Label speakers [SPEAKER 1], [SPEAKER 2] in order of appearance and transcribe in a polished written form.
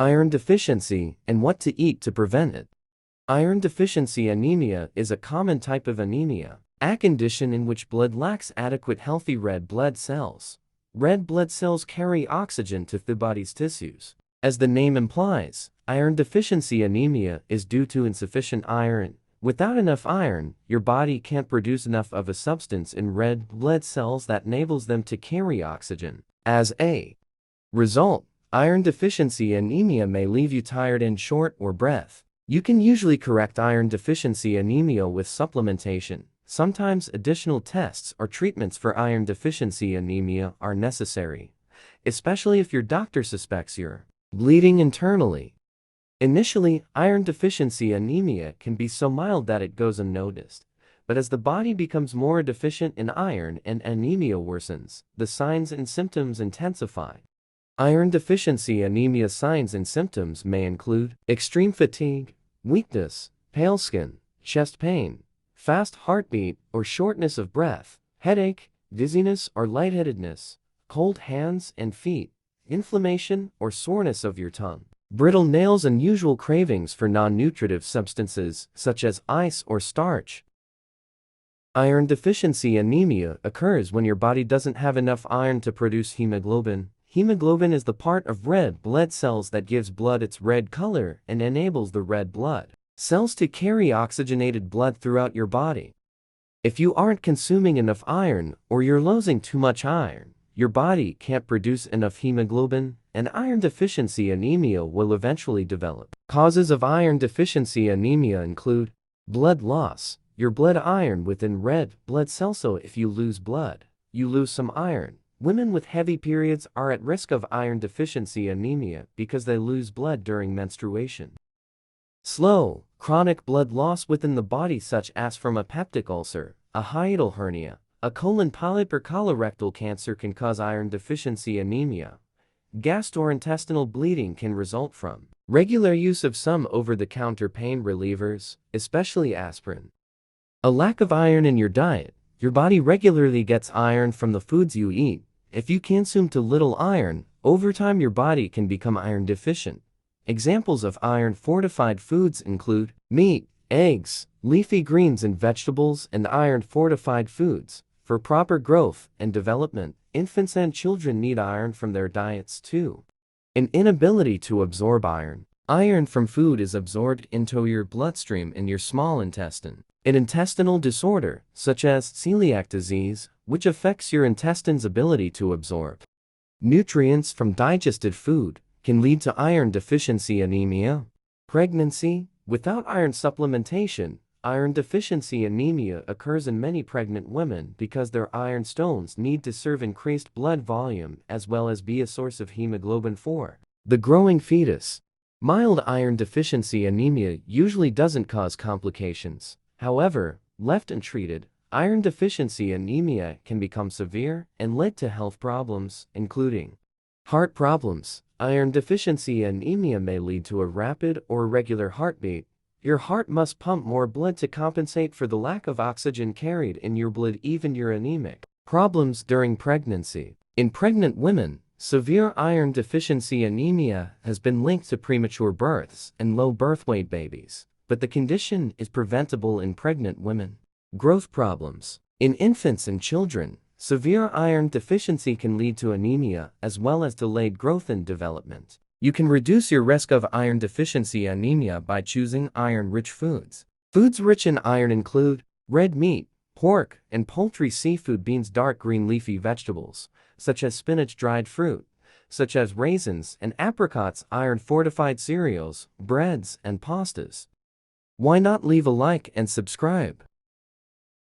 [SPEAKER 1] Iron deficiency and what to eat to prevent it. Iron deficiency anemia is a common type of anemia, a condition in which blood lacks adequate healthy red blood cells. Red blood cells carry oxygen to the body's tissues. As the name implies, iron deficiency anemia is due to insufficient iron. Without enough iron, your body can't produce enough of a substance in red blood cells that enables them to carry oxygen. As a result, iron deficiency anemia may leave you tired and short of breath. You can usually correct iron deficiency anemia with supplementation. Sometimes additional tests or treatments for iron deficiency anemia are necessary, especially if your doctor suspects you're bleeding internally. Initially, iron deficiency anemia can be so mild that it goes unnoticed. But as the body becomes more deficient in iron and anemia worsens, the signs and symptoms intensify. Iron deficiency anemia signs and symptoms may include extreme fatigue, weakness, pale skin, chest pain, fast heartbeat or shortness of breath, headache, dizziness or lightheadedness, cold hands and feet, inflammation or soreness of your tongue, brittle nails, unusual cravings for non-nutritive substances such as ice or starch. Iron deficiency anemia occurs when your body doesn't have enough iron to produce hemoglobin. Hemoglobin is the part of red blood cells that gives blood its red color and enables the red blood cells to carry oxygenated blood throughout your body. If you aren't consuming enough iron or you're losing too much iron, your body can't produce enough hemoglobin, and iron deficiency anemia will eventually develop. Causes of iron deficiency anemia include blood loss, your blood iron within red blood cells. So if you lose blood, you lose some iron. Women with heavy periods are at risk of iron deficiency anemia because they lose blood during menstruation. Slow, chronic blood loss within the body, such as from a peptic ulcer, a hiatal hernia, a colon polyp or colorectal cancer, can cause iron deficiency anemia. Gastrointestinal bleeding can result from regular use of some over-the-counter pain relievers, especially aspirin. A lack of iron in your diet. Your body regularly gets iron from the foods you eat. If you consume too little iron, over time your body can become iron deficient. Examples of iron-fortified foods include meat, eggs, leafy greens and vegetables, and iron-fortified foods. For proper growth and development, infants and children need iron from their diets too. An inability to absorb iron. Iron from food is absorbed into your bloodstream in your small intestine. An intestinal disorder, such as celiac disease, which affects your intestine's ability to absorb nutrients from digested food, can lead to iron deficiency anemia. Pregnancy. Without iron supplementation, iron deficiency anemia occurs in many pregnant women because their iron stones need to serve increased blood volume as well as be a source of hemoglobin for the growing fetus. Mild iron deficiency anemia usually doesn't cause complications. However, left untreated, iron deficiency anemia can become severe and lead to health problems, including heart problems. Iron deficiency anemia may lead to a rapid or irregular heartbeat. Your heart must pump more blood to compensate for the lack of oxygen carried in your blood. Even you're anemic. Problems during pregnancy. In pregnant women, severe iron deficiency anemia has been linked to premature births and low birth weight babies, but the condition is preventable in pregnant women. Growth problems. In infants and children, severe iron deficiency can lead to anemia as well as delayed growth and development. You can reduce your risk of iron deficiency anemia by choosing iron-rich foods. Foods rich in iron include red meat, pork, and poultry, seafood, beans, dark green leafy vegetables, such as spinach, dried fruit, such as raisins and apricots, iron-fortified cereals, breads, and pastas. Why not leave a like and subscribe?